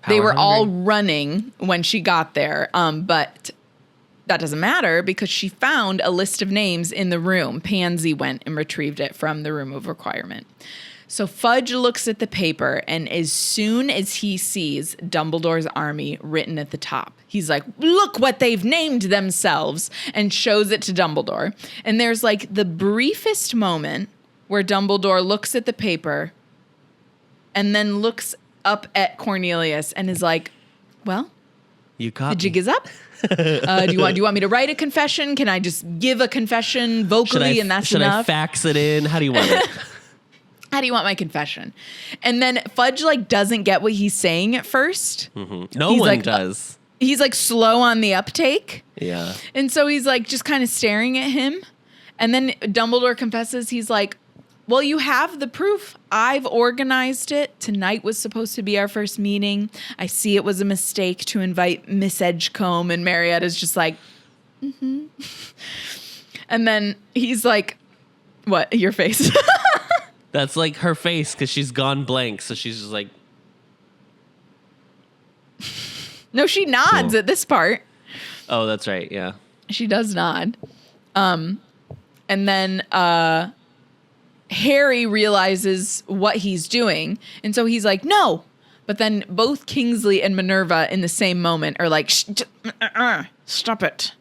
They were all running when she got there, but that doesn't matter because she found a list of names in the room. Pansy went and retrieved it from the room of requirement. So Fudge looks at the paper, and as soon as he sees Dumbledore's army written at the top, he's like, look what they've named themselves, and shows it to Dumbledore. And there's like the briefest moment where Dumbledore looks at the paper and then looks up at Cornelius and is like, well, the jig is up. Do you want me to write a confession? Can I just give a confession vocally and that's enough? Should I fax it in? How do you want it? How do you want my confession? And then Fudge like doesn't get what he's saying at first. Mm-hmm. No one does. He's like slow on the uptake. Yeah. And so he's like just kind of staring at him. And then Dumbledore confesses, he's like, well, you have the proof. I've organized it. Tonight was supposed to be our first meeting. I see it was a mistake to invite Miss Edgecombe. And Marietta's just like, mm-hmm. And then he's like, what? Your face. That's like her face because she's gone blank. So she's just like. No, she nods at this part. Oh, that's right. Yeah. She does nod. And then Harry realizes what he's doing. And so he's like, no. But then both Kingsley and Minerva in the same moment are like, stop it.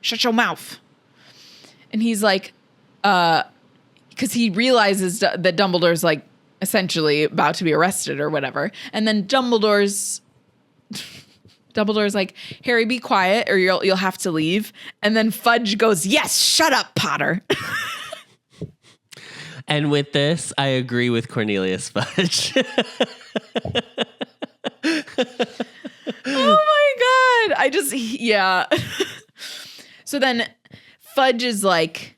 Shut your mouth. And he's like, because he realizes that Dumbledore's like essentially about to be arrested or whatever. And then Dumbledore's like, Harry, be quiet or you'll have to leave. And then Fudge goes, yes, shut up, Potter. And with this, I agree with Cornelius Fudge. Oh my God. Yeah. So then Fudge is like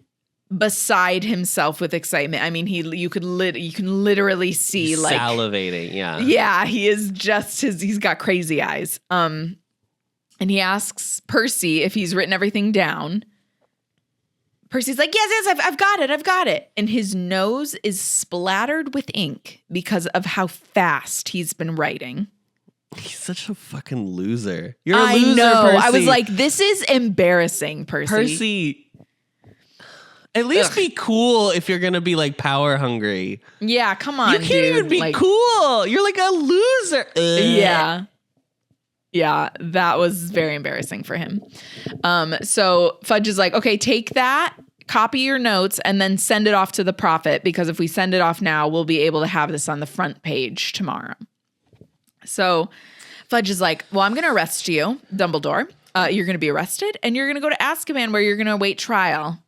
beside himself with excitement. I mean, you can literally see like salivating. Yeah. Yeah. He is he's got crazy eyes. And he asks Percy if he's written everything down. Percy's like, yes, I've got it. And his nose is splattered with ink because of how fast he's been writing. He's such a fucking loser. You're a loser, I know. Percy. I was like, this is embarrassing, Percy. Percy, at least be cool if you're going to be like power hungry. Yeah, come on, you can't even be cool. You're like a loser. Yeah. Yeah, that was very embarrassing for him. So Fudge is like, okay, take that, copy your notes, and then send it off to the prophet, because if we send it off now, we'll be able to have this on the front page tomorrow. So Fudge is like, well, I'm going to arrest you, Dumbledore. You're going to be arrested, and you're going to go to Azkaban where you're going to await trial.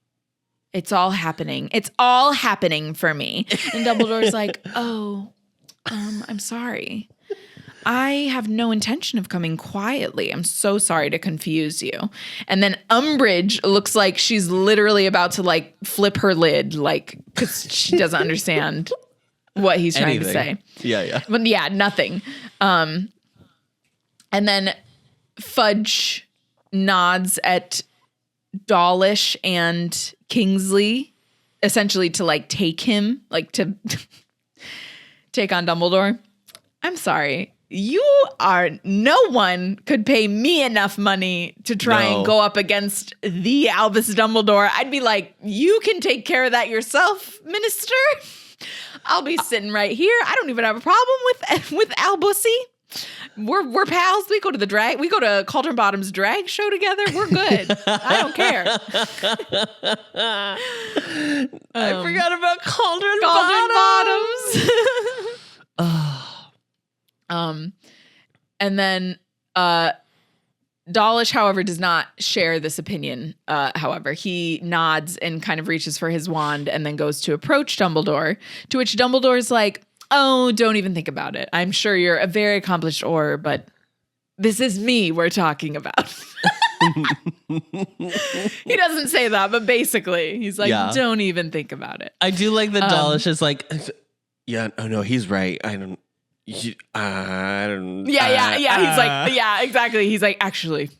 It's all happening. It's all happening for me. And Dumbledore's like, oh, I'm sorry. I have no intention of coming quietly. I'm so sorry to confuse you. And then Umbridge looks like she's literally about to like flip her lid, like, because she doesn't understand what he's trying to say. Yeah. But yeah, nothing. And then Fudge nods at Dawlish and Kingsley, essentially to like take him, like to take on Dumbledore. I'm sorry. No one could pay me enough money to try and go up against the Albus Dumbledore. I'd be like, you can take care of that yourself, minister. I'll be sitting right here. I don't even have a problem with Albusy. We're pals. We go to Cauldron Bottom's drag show together. We're good. I don't care. I forgot about Cauldron Bottoms. And then Dawlish, however, does not share this opinion. However, he nods and kind of reaches for his wand and then goes to approach Dumbledore, to which Dumbledore's like, oh, don't even think about it. I'm sure you're a very accomplished Auror, but this is me we're talking about. He doesn't say that, but basically he's like, don't even think about it. I do like that Dawlish is like, yeah, oh no, he's right. I don't. Yeah. He's like, yeah, exactly. He's like, actually,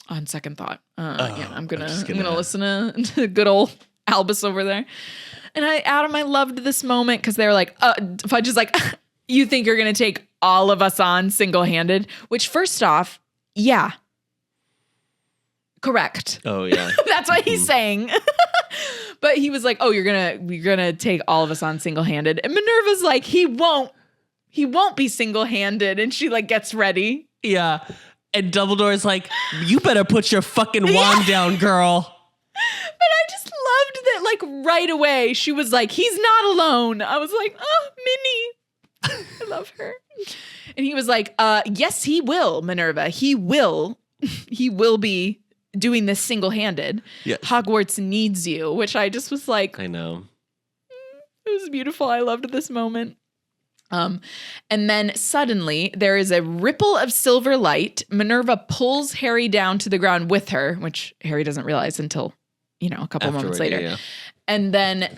on second thought, I'm gonna listen to good old Albus over there. And Adam, I loved this moment because they were like, Fudge is like, you think you're gonna take all of us on single-handed? Which, first off, yeah, correct. Oh yeah, that's what he's saying. But he was like, oh, you're gonna take all of us on single-handed, and Minerva's like, he won't be single-handed, and she like gets ready. Yeah. And Dumbledore's like, you better put your fucking wand down, girl. But I just loved that, like, right away, she was like, he's not alone. I was like, oh, Minnie. I love her. And he was like, yes, he will, Minerva. He will be doing this single-handed. Yes. Hogwarts needs you, which I just was like, I know. It was beautiful. I loved this moment. And then suddenly there is a ripple of silver light. Minerva pulls Harry down to the ground with her, which Harry doesn't realize until, a couple moments later. Yeah. And then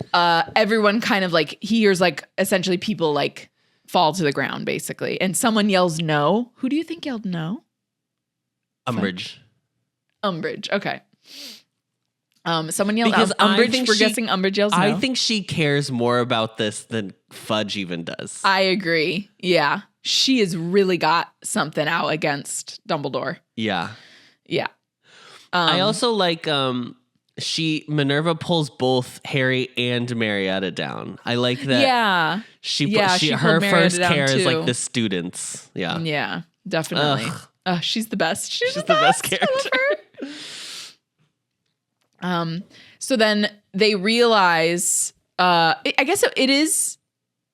everyone kind of like hears like essentially people like fall to the ground basically. And someone yells no. Who do you think yelled no? Umbridge. Okay. Someone yelled Umbridge. We're guessing Umbridge yells no. I think she cares more about this than Fudge even does. I agree. Yeah. She has really got something out against Dumbledore. Yeah. Yeah. I also like Minerva pulls both Harry and Marietta down. I like that. Yeah. Her first care too. is like the students. Yeah. Yeah, definitely. She's the best. She's the best character. So then they realize, I guess it is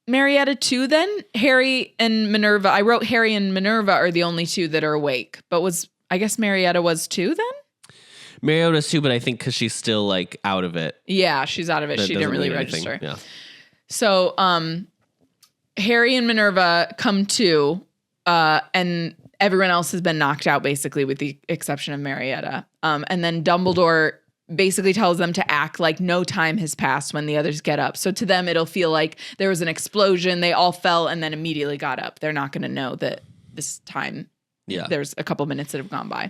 Marietta too then? Harry and Minerva. I wrote Harry and Minerva are the only two that are awake. But I guess Marietta was too then? Marietta was too, but I think because she's still like out of it. Yeah, she's out of it. She didn't really register. Yeah. So Harry and Minerva come to, and everyone else has been knocked out basically with the exception of Marietta. And then Dumbledore basically tells them to act like no time has passed when the others get up. So to them, it'll feel like there was an explosion. They all fell and then immediately got up. They're not going to know that this time there's a couple minutes that have gone by.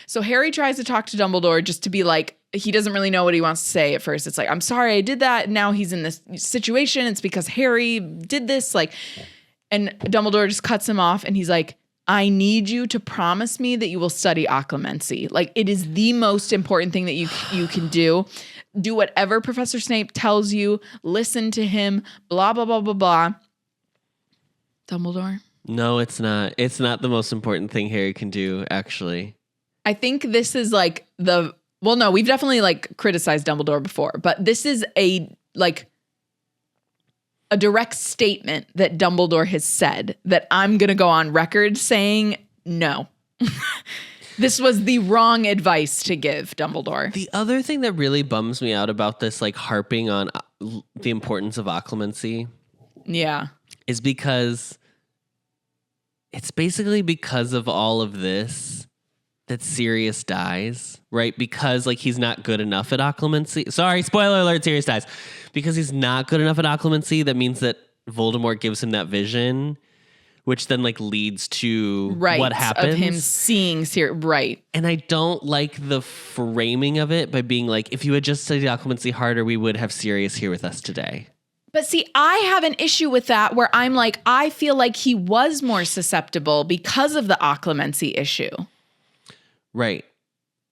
So Harry tries to talk to Dumbledore just to be like, he doesn't really know what he wants to say at first. It's like, I'm sorry I did that. Now he's in this situation. It's because Harry did this. Like, and Dumbledore just cuts him off and he's like, I need you to promise me that you will study occlumency. Like, it is the most important thing that you can do. Do whatever Professor Snape tells you. Listen to him. Blah, blah, blah, blah, blah. Dumbledore? No, it's not. It's not the most important thing Harry can do, actually. I think this is like well, no, we've definitely like criticized Dumbledore before, but this is a direct statement that Dumbledore has said that I'm going to go on record saying no. This was the wrong advice to give Dumbledore. The other thing that really bums me out about this, like harping on the importance of occlumency. Yeah. Is because it's basically because of all of this that Sirius dies, right? Because like he's not good enough at occlumency. Sorry, spoiler alert, Sirius dies. Because he's not good enough at occlumency, that means that Voldemort gives him that vision, which then like leads to what happens. Of him seeing Sirius, right. And I don't like the framing of it by being like, if you had just studied occlumency harder, we would have Sirius here with us today. But see, I have an issue with that where I'm like, I feel like he was more susceptible because of the occlumency issue. Right.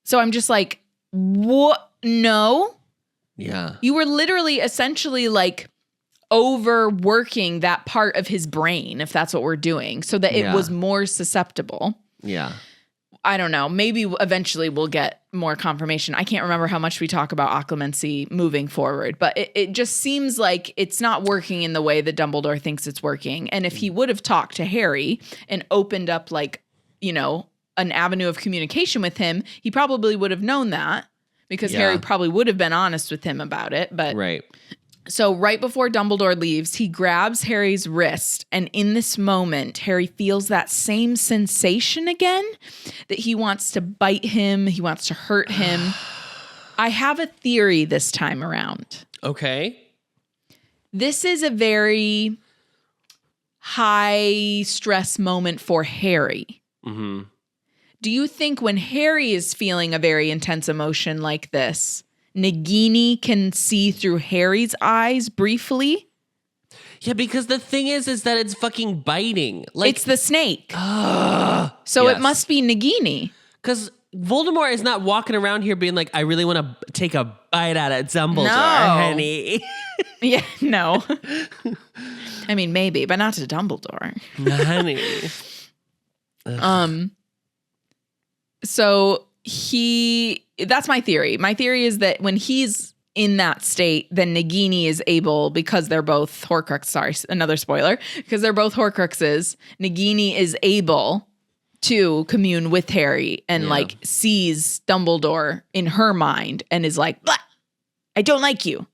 So I'm just like, what? No. Yeah. You were literally essentially like overworking that part of his brain, if that's what we're doing, so that it was more susceptible. Yeah. I don't know. Maybe eventually we'll get more confirmation. I can't remember how much we talk about occlumency moving forward, but it just seems like it's not working in the way that Dumbledore thinks it's working. And if he would have talked to Harry and opened up like, you know, an avenue of communication with him, he probably would have known that because Harry probably would have been honest with him about it. But right. So right before Dumbledore leaves, he grabs Harry's wrist. And in this moment, Harry feels that same sensation again, that he wants to bite him. He wants to hurt him. I have a theory this time around. Okay. This is a very high stress moment for Harry. Mm-hmm. Do you think when Harry is feeling a very intense emotion like this, Nagini can see through Harry's eyes briefly? Yeah, because the thing is that it's fucking biting. Like, it's the snake. So it must be Nagini. Because Voldemort is not walking around here being like, I really want to take a bite out of Dumbledore, honey. Yeah, no. I mean, maybe, but not to Dumbledore. Honey. So that's my theory. My theory is that when he's in that state, then Nagini is able, because they're both Horcruxes, sorry, another spoiler, because they're both Horcruxes, Nagini is able to commune with Harry and like sees Dumbledore in her mind and is like, blah, I don't like you.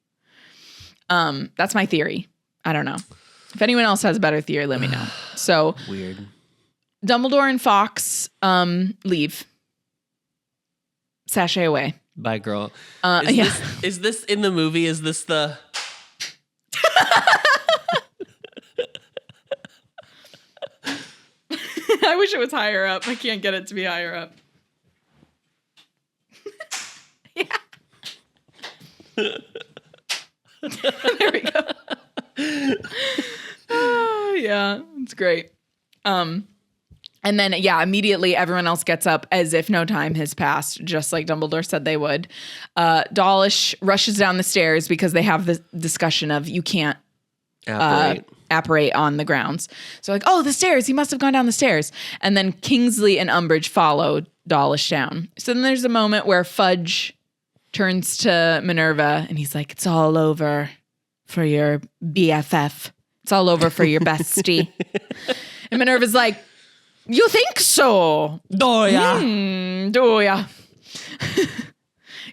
That's my theory. I don't know. If anyone else has a better theory, let me know. So weird. Dumbledore and Fawkes leave. Sashay away. Bye, girl. Is this in the movie? Is this the... I wish it was higher up. I can't get it to be higher up. Yeah. There we go. Oh, yeah. It's great. And then, immediately everyone else gets up as if no time has passed, just like Dumbledore said they would. Dawlish rushes down the stairs because they have the discussion of you can't apparate on the grounds. So like, oh, the stairs, he must have gone down the stairs. And then Kingsley and Umbridge follow Dawlish down. So then there's a moment where Fudge turns to Minerva and he's like, it's all over for your BFF, It's all over for your bestie. And Minerva's like, you think so? Do ya? Do ya?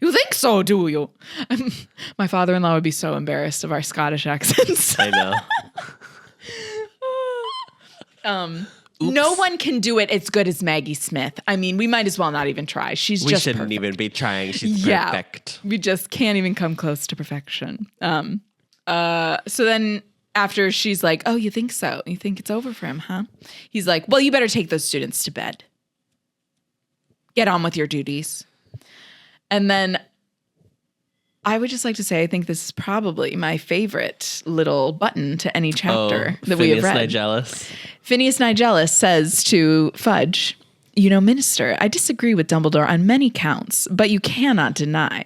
You think so, do you? My father-in-law would be so embarrassed of our Scottish accents. I know. No one can do it as good as Maggie Smith. I mean, we might as well not even try. We shouldn't perfect. Even be trying. She's perfect. We just can't even come close to perfection. So then after she's like, oh, you think so? You think it's over for him, huh? He's like, well, you better take those students to bed. Get on with your duties. And then I would just like to say, I think this is probably my favorite little button to any chapter that we have read. Phineas Nigellus says to Fudge, you know, Minister, I disagree with Dumbledore on many counts, but you cannot deny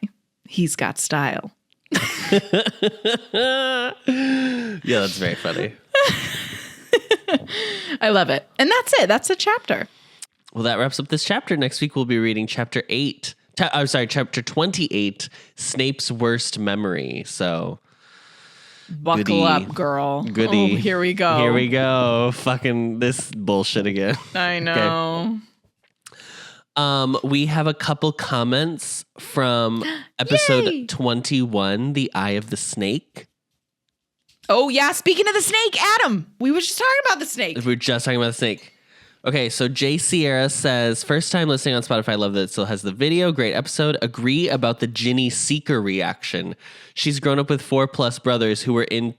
he's got style. Yeah, that's very funny. I love it. And that's it. That's a chapter. Well, that wraps up this chapter. Next week, we'll be reading chapter 28, Snape's Worst Memory. So, buckle up, girl. Goody. Oh, here we go. Here we go. Fucking this bullshit again. I know. Okay. We have a couple comments from episode 21, The Eye of the Snake. Oh, yeah. Speaking of the snake, Adam, we were just talking about the snake. We were just talking about the snake. Okay, so Jay Sierra says, first time listening on Spotify, love that it still has the video. Great episode. Agree about the Ginny Seeker reaction. She's grown up with 4+ brothers who were into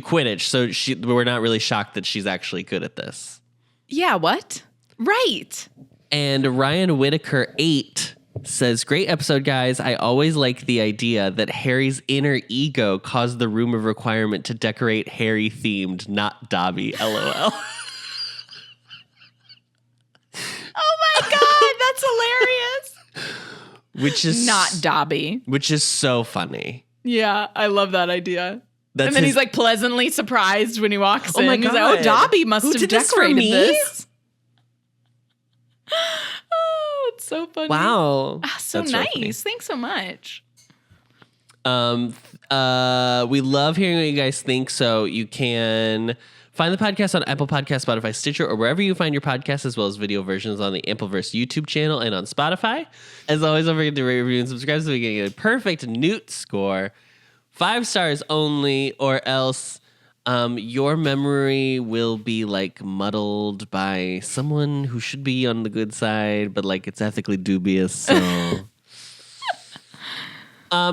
Quidditch. So we're not really shocked that she's actually good at this. Yeah, what? Right. And Ryan Whitaker 8 says, great episode, guys. I always like the idea that Harry's inner ego caused the room of requirement to decorate Harry themed, not Dobby. LOL. Oh my God, that's hilarious. Which is not Dobby. Which is so funny. Yeah, I love that idea. And then he's like pleasantly surprised when he walks in. My God. He's like, oh, Dobby must have decorated this. Oh, it's so funny. Wow. So that's nice. Really thanks so much. We love hearing what you guys think. So you can find the podcast on Apple Podcasts, Spotify, Stitcher, or wherever you find your podcasts, as well as video versions on the Ampliverse YouTube channel and on Spotify. As always, don't forget to rate, review, and subscribe so we can get a perfect Newt score. 5 stars only, or else your memory will be like muddled by someone who should be on the good side, but like it's ethically dubious. So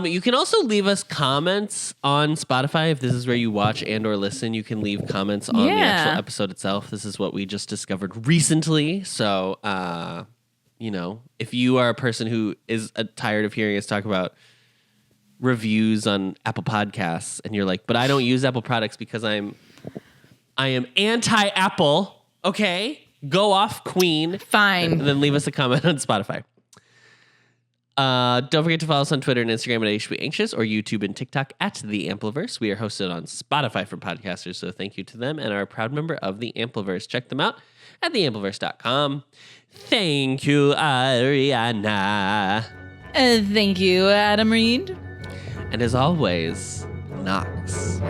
you can also leave us comments on Spotify if this is where you watch and or listen. You can leave comments on the actual episode itself. This is what we just discovered recently. So if you are a person who is tired of hearing us talk about reviews on Apple Podcasts and you're like, but I don't use Apple products because I am anti-Apple. Okay, go off, Queen. Fine. And then leave us a comment on Spotify. Don't forget to follow us on Twitter and Instagram at HBAnxious or YouTube and TikTok at The Ampliverse. We are hosted on Spotify for podcasters, so thank you to them and are a proud member of The Ampliverse. Check them out at theampliverse.com. Thank you, Ariana. Thank you, Adam Reed. And as always, Knox.